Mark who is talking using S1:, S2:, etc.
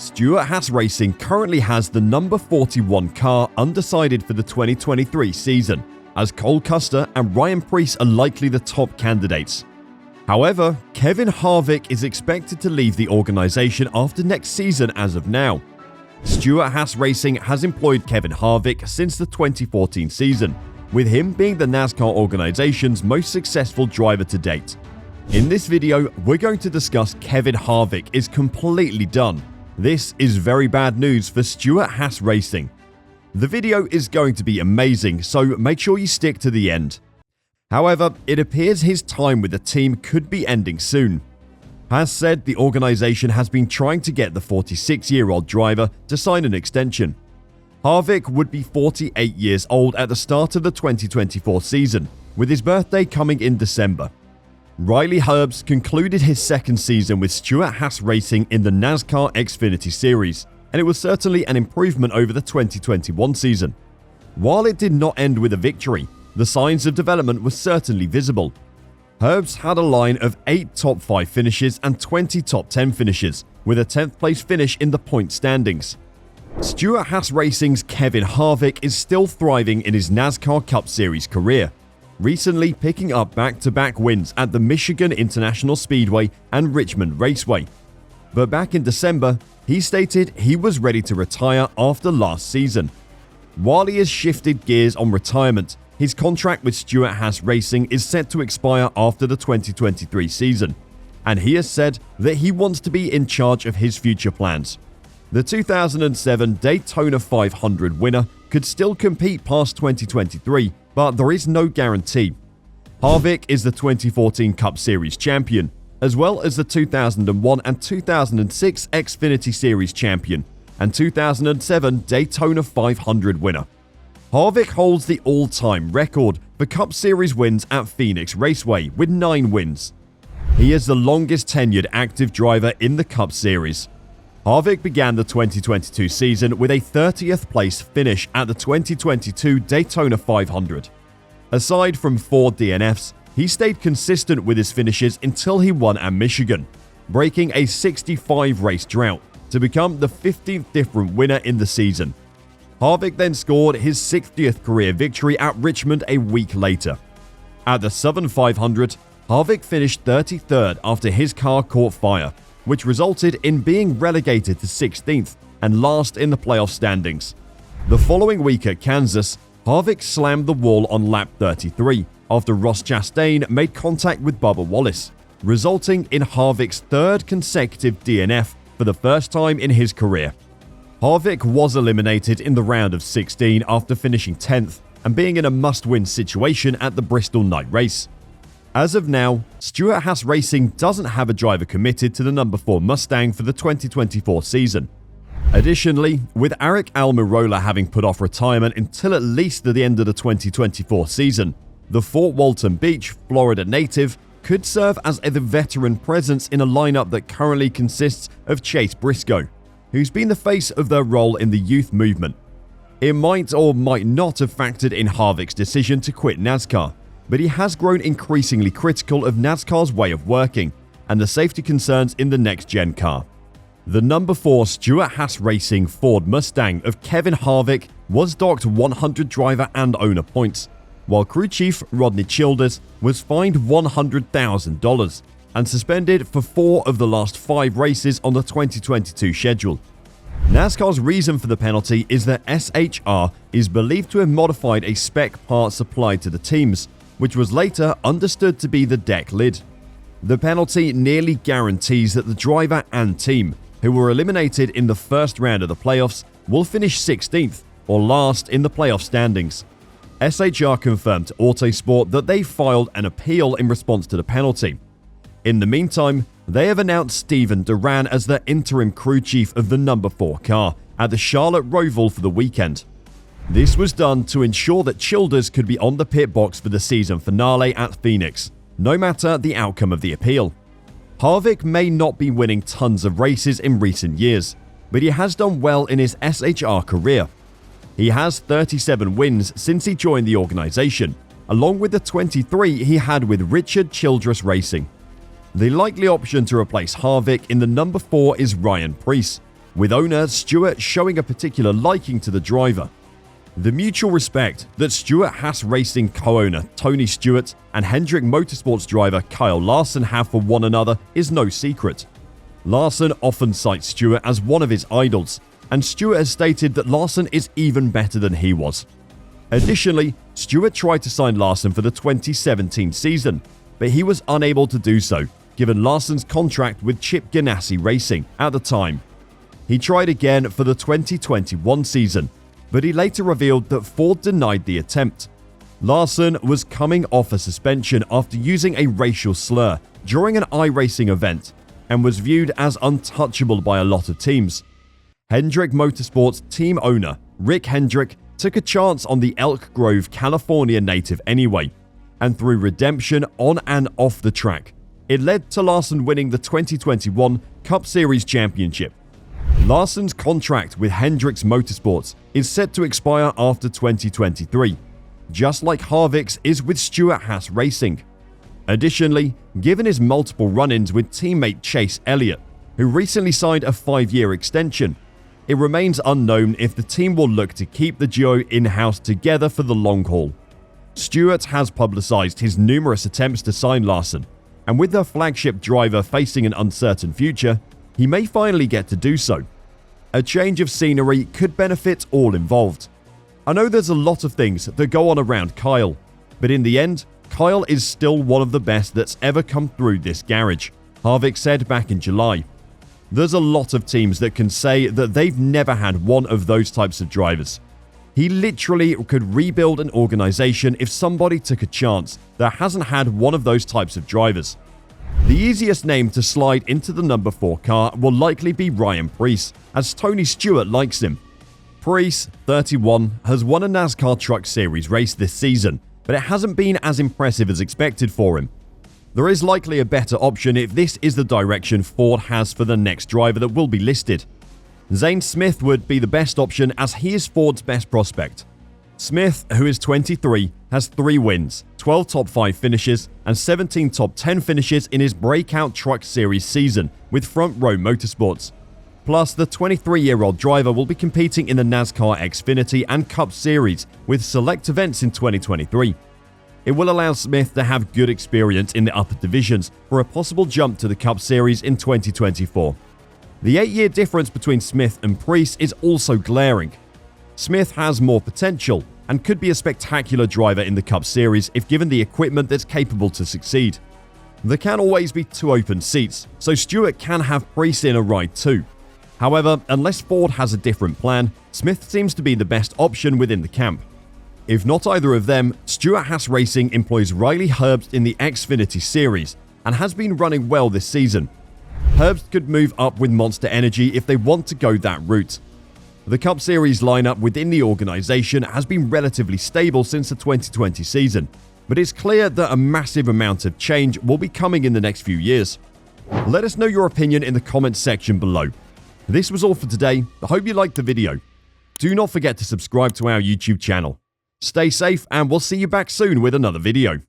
S1: Stewart-Haas Racing currently has the number 41 car undecided for the 2023 season, as Cole Custer and Ryan Preece are likely the top candidates. However, Kevin Harvick is expected to leave the organisation after next season as of now. Stewart-Haas Racing has employed Kevin Harvick since the 2014 season, with him being the NASCAR organisation's most successful driver to date. In this video, we're going to discuss Kevin Harvick is completely done. This is very bad news for Stewart-Haas Racing. The video is going to be amazing, so make sure you stick to the end. However, it appears his time with the team could be ending soon. As said, the organisation has been trying to get the 46-year-old driver to sign an extension. Harvick would be 48 years old at the start of the 2024 season, with his birthday coming in December. Riley Herbst concluded his second season with Stewart-Haas Racing in the NASCAR Xfinity Series, and it was certainly an improvement over the 2021 season. While it did not end with a victory, the signs of development were certainly visible. Herbst had a line of 8 top 5 finishes and 20 top 10 finishes, with a 10th place finish in the point standings. Stewart-Haas Racing's Kevin Harvick is still thriving in his NASCAR Cup Series career, recently picking up back-to-back wins at the Michigan International Speedway and Richmond Raceway. But back in December, he stated he was ready to retire after last season. While he has shifted gears on retirement, his contract with Stewart-Haas Racing is set to expire after the 2023 season, and he has said that he wants to be in charge of his future plans. The 2007 Daytona 500 winner could still compete past 2023, but there is no guarantee. Harvick is the 2014 Cup Series champion, as well as the 2001 and 2006 Xfinity Series champion and 2007 Daytona 500 winner. Harvick holds the all-time record for Cup Series wins at Phoenix Raceway with 9 wins. He is the longest tenured active driver in the Cup Series. Harvick began the 2022 season with a 30th place finish at the 2022 Daytona 500. Aside from 4 DNFs, he stayed consistent with his finishes until he won at Michigan, breaking a 65-race drought to become the 15th different winner in the season. Harvick then scored his 60th career victory at Richmond a week later. At the Southern 500, Harvick finished 33rd after his car caught fire, which resulted in being relegated to 16th and last in the playoff standings. The following week at Kansas, Harvick slammed the wall on lap 33 after Ross Chastain made contact with Bubba Wallace, resulting in Harvick's 3rd consecutive DNF for the first time in his career. Harvick was eliminated in the round of 16 after finishing 10th and being in a must-win situation at the Bristol night race. As of now, Stewart-Haas Racing doesn't have a driver committed to the number 4 Mustang for the 2024 season. Additionally, with Aric Almirola having put off retirement until at least the end of the 2024 season, the Fort Walton Beach, Florida native could serve as a veteran presence in a lineup that currently consists of Chase Briscoe, who's been the face of their role in the youth movement. It might or might not have factored in Harvick's decision to quit NASCAR, but he has grown increasingly critical of NASCAR's way of working and the safety concerns in the next-gen car. The number 4 Stewart-Haas Racing Ford Mustang of Kevin Harvick was docked 100 driver and owner points, while crew chief Rodney Childers was fined $100,000 and suspended for 4 of the last 5 races on the 2022 schedule. NASCAR's reason for the penalty is that SHR is believed to have modified a spec part supplied to the teams, which was later understood to be the deck lid. The penalty nearly guarantees that the driver and team, who were eliminated in the first round of the playoffs, will finish 16th or last in the playoff standings. SHR confirmed to Autosport that they filed an appeal in response to the penalty. In the meantime, they have announced Steven Duran as their interim crew chief of the number 4 car at the Charlotte Roval for the weekend. This was done to ensure that Childers could be on the pit box for the season finale at Phoenix, no matter the outcome of the appeal. Harvick may not be winning tons of races in recent years, but he has done well in his SHR career. He has 37 wins since he joined the organization, along with the 23 he had with Richard Childress Racing. The likely option to replace Harvick in the number 4 is Ryan Preece, with owner Stewart showing a particular liking to the driver. The mutual respect that Stewart-Haas Racing co-owner Tony Stewart and Hendrick Motorsports driver Kyle Larson have for one another is no secret. Larson often cites Stewart as one of his idols, and Stewart has stated that Larson is even better than he was. Additionally, Stewart tried to sign Larson for the 2017 season, but he was unable to do so, given Larson's contract with Chip Ganassi Racing at the time. He tried again for the 2021 season, but he later revealed that Ford denied the attempt. Larson was coming off a suspension after using a racial slur during an iRacing event and was viewed as untouchable by a lot of teams. Hendrick Motorsports team owner Rick Hendrick took a chance on the Elk Grove, California native anyway, and through redemption on and off the track, it led to Larson winning the 2021 Cup Series Championship. Larson's contract with Hendrick Motorsports is set to expire after 2023, just like Harvick's is with Stewart-Haas Racing. Additionally, given his multiple run-ins with teammate Chase Elliott, who recently signed a 5-year extension, it remains unknown if the team will look to keep the duo in-house together for the long haul. Stewart has publicized his numerous attempts to sign Larson, and with their flagship driver facing an uncertain future, he may finally get to do so. A change of scenery could benefit all involved. I know there's a lot of things that go on around Kyle, but in the end, Kyle is still one of the best that's ever come through this garage, Harvick said back in July. There's a lot of teams that can say that they've never had one of those types of drivers. He literally could rebuild an organization if somebody took a chance that hasn't had one of those types of drivers. The easiest name to slide into the number 4 car will likely be Ryan Preece, as Tony Stewart likes him. Preece, 31, has won a NASCAR Truck Series race this season, but it hasn't been as impressive as expected for him. There is likely a better option if this is the direction Ford has for the next driver that will be listed. Zane Smith would be the best option as he is Ford's best prospect. Smith, who is 23, has 3 wins, 12 top 5 finishes, and 17 top 10 finishes in his breakout Truck Series season with Front Row Motorsports. Plus, the 23-year-old driver will be competing in the NASCAR Xfinity and Cup Series with select events in 2023. It will allow Smith to have good experience in the upper divisions for a possible jump to the Cup Series in 2024. The 8-year difference between Smith and Preece is also glaring. Smith has more potential and could be a spectacular driver in the Cup Series if given the equipment that's capable to succeed. There can always be 2 open seats, so Stewart can have Preece in a ride too. However, unless Ford has a different plan, Smith seems to be the best option within the camp. If not either of them, Stewart-Haas Racing employs Riley Herbst in the Xfinity Series and has been running well this season. Herbst could move up with Monster Energy if they want to go that route. The Cup Series lineup within the organization has been relatively stable since the 2020 season, but it's clear that a massive amount of change will be coming in the next few years. Let us know your opinion in the comments section below. This was all for today. I hope you liked the video. Do not forget to subscribe to our YouTube channel. Stay safe and we'll see you back soon with another video.